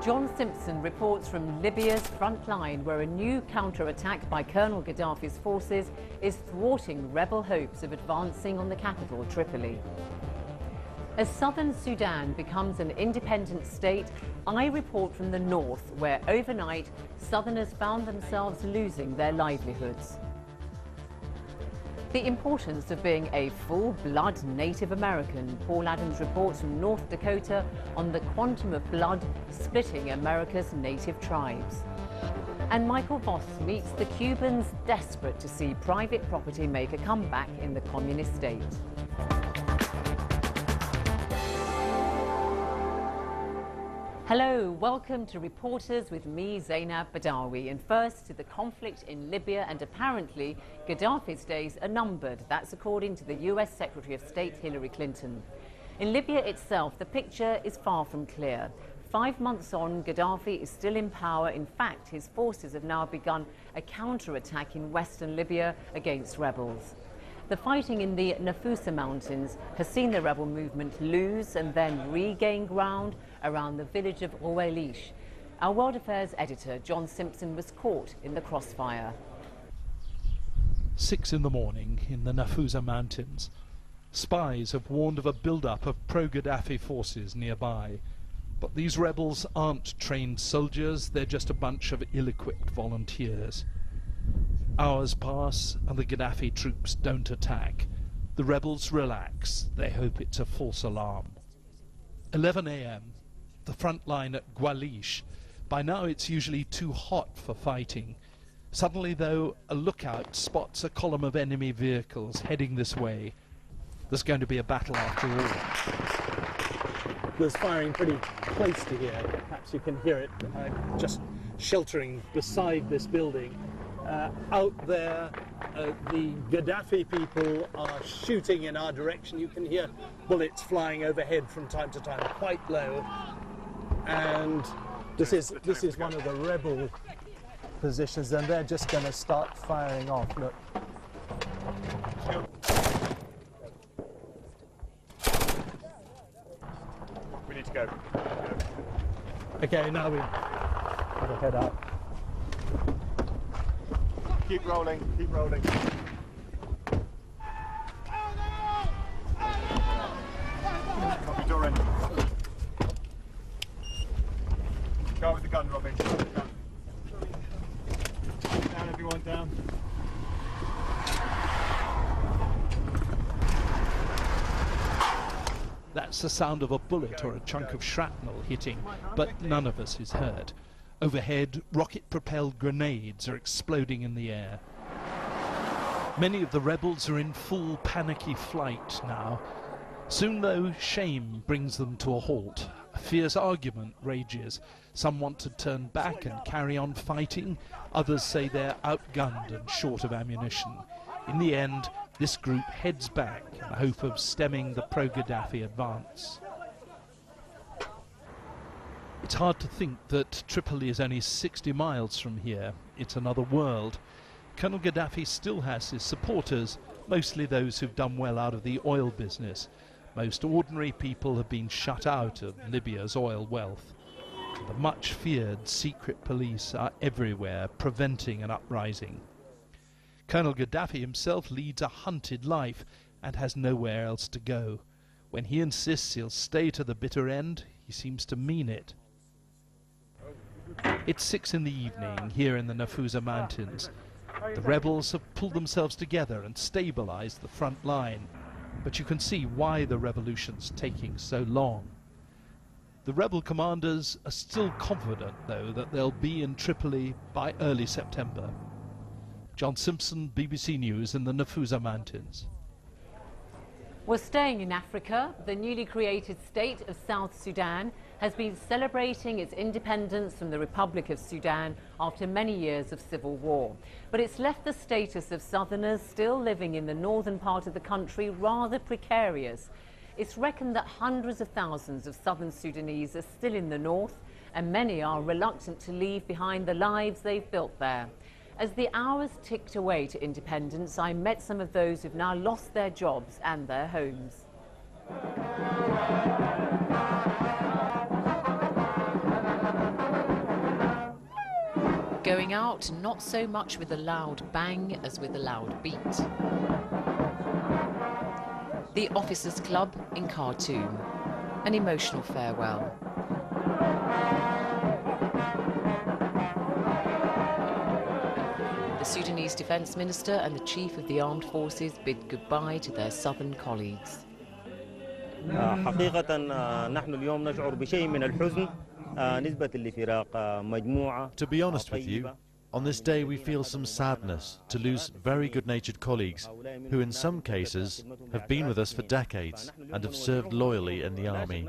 John Simpson reports from Libya's front line, where a new counter-attack by Colonel Gaddafi's forces is thwarting rebel hopes of advancing on the capital, Tripoli. As southern Sudan becomes an independent state, I report from the north, where overnight southerners found themselves losing their livelihoods. The importance of being a full-blood Native American. Paul Adams reports from North Dakota on the quantum of blood splitting America's native tribes. And Michael Voss meets the Cubans desperate to see private property make a comeback in the communist state. Hello, welcome to Reporters with me, Zainab Badawi. And first to the conflict in Libya, and apparently Gaddafi's days are numbered. That's according to the US Secretary of State Hillary Clinton. In Libya itself, the picture is far from clear. 5 months on, Gaddafi is still in power. In fact, his forces have now begun a counterattack in western Libya against rebels. The fighting in the Nafusa Mountains has seen the rebel movement lose and then regain ground around the village of Rouelish. Our World Affairs editor, John Simpson, was caught in the crossfire. 6 in the morning in the Nafusa Mountains. Spies have warned of a build-up of pro-Gaddafi forces nearby. But these rebels aren't trained soldiers, they're just a bunch of ill-equipped volunteers. Hours pass and the Gaddafi troops don't attack. The rebels relax. They hope it's a false alarm. 11 a.m. The front line at Rouelish. By now it's usually too hot for fighting. Suddenly, though, a lookout spots a column of enemy vehicles heading this way. There's going to be a battle after all. There's firing pretty close to here. Perhaps you can hear it just sheltering beside this building. Out there, the Gaddafi people are shooting in our direction. You can hear bullets flying overhead from time to time, quite low. And this is one of the rebel positions, and they're just going to start firing off. Look. We need to go. Okay, now we gotta head up. Keep rolling, keep rolling. Copy, door in. Go with the gun, Robbie. Gun. Down, everyone, down. That's the sound of a bullet or a chunk of shrapnel hitting, but none of us is hurt. Overhead, rocket-propelled grenades are exploding in the air. Many of the rebels are in full panicky flight now. Soon, though, shame brings them to a halt. A fierce argument rages. Some want to turn back and carry on fighting. Others say they're outgunned and short of ammunition. In the end, this group heads back in the hope of stemming the pro-Gaddafi advance. It's hard to think that Tripoli is only 60 miles from here. It's another world. Colonel Gaddafi still has his supporters, mostly those who've done well out of the oil business. Most ordinary people have been shut out of Libya's oil wealth. The much-feared secret police are everywhere, preventing an uprising. Colonel Gaddafi himself leads a hunted life and has nowhere else to go. When he insists he'll stay to the bitter end, he seems to mean it. It's 6 in the evening here in the Nafusa Mountains. The rebels have pulled themselves together and stabilized the front line, but you can see why the revolution's taking so long. The rebel commanders are still confident, though, that they'll be in Tripoli by early September. John Simpson, BBC News in the Nafusa Mountains. We're staying in Africa. The newly created state of South Sudan has been celebrating its independence from the Republic of Sudan after many years of civil war. But it's left the status of southerners still living in the northern part of the country rather precarious. It's reckoned that hundreds of thousands of southern Sudanese are still in the north, and many are reluctant to leave behind the lives they've built there. As the hours ticked away to independence, I met some of those who've now lost their jobs and their homes. Going out, not so much with a loud bang as with a loud beat. The Officers' Club in Khartoum, an emotional farewell. The Sudanese Defence Minister and the Chief of the Armed Forces bid goodbye to their southern colleagues. حقيقة نحن اليوم نشعر بشيء من الحزن نسبة لفراق مجموعة. To be honest with you, on this day we feel some sadness to lose very good-natured colleagues who in some cases have been with us for decades and have served loyally in the army.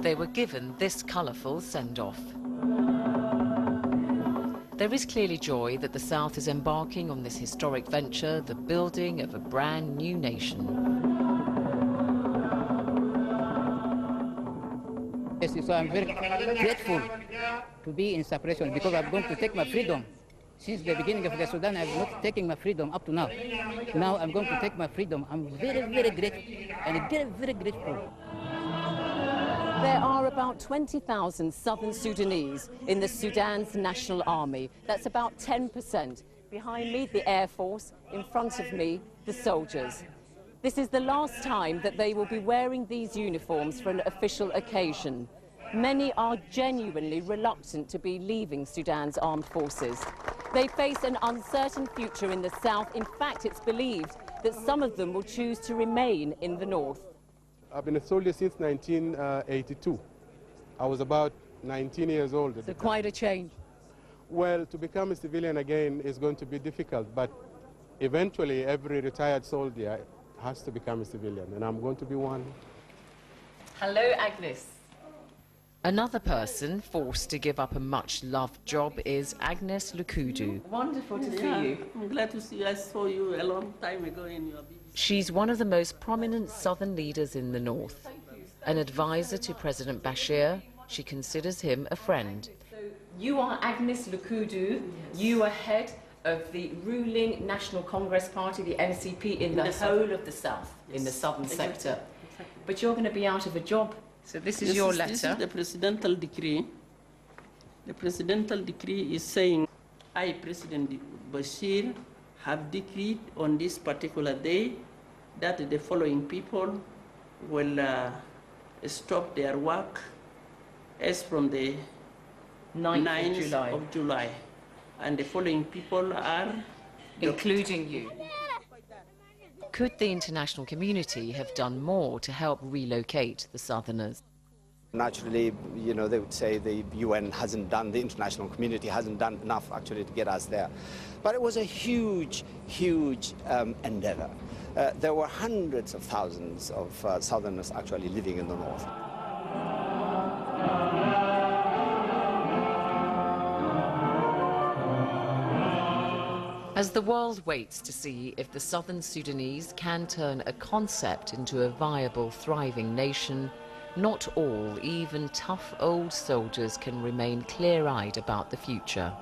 They were given this colourful send-off. There is clearly joy that the South is embarking on this historic venture, the building of a brand new nation. Yes, so I'm very grateful to be in separation because I'm going to take my freedom. Since the beginning of the Sudan, I've not taken my freedom up to now. Now I'm going to take my freedom. I'm very, very grateful and very, very grateful. There are about 20,000 southern Sudanese in the Sudan's National Army. That's about 10%. Behind me, the Air Force. In front of me, the soldiers. This is the last time that they will be wearing these uniforms for an official occasion. Many are genuinely reluctant to be leaving Sudan's armed forces. They face an uncertain future in the south. In fact, it's believed that some of them will choose to remain in the north. I've been a soldier since 1982. I was about 19 years old. So quite a change. Well, to become a civilian again is going to be difficult, but eventually every retired soldier has to become a civilian, and I'm going to be one. Hello, Agnes. Another person forced to give up a much-loved job is Agnes Lukudu. Wonderful to see you. I'm glad to see you. I saw you a long time ago in your BBC. She's one of the most prominent southern leaders in the north. An advisor to President Bashir, she considers him a friend. So you are Agnes Lukudu. You are head of the ruling National Congress Party, the NCP, in the whole of the south, in the southern sector. But you're going to be out of a job. So this is your letter. This is the presidential decree. The presidential decree is saying, I, President Bashir, have decreed on this particular day that the following people will stop their work as from the 9th of July. And the following people are... Including you. Could the international community have done more to help relocate the southerners? Naturally, you know, they would say the UN hasn't done, the international community hasn't done enough actually to get us there. But it was a huge, huge endeavor. There were hundreds of thousands of southerners actually living in the north. As the world waits to see if the southern Sudanese can turn a concept into a viable, thriving nation, not all, even tough old soldiers, can remain clear-eyed about the future.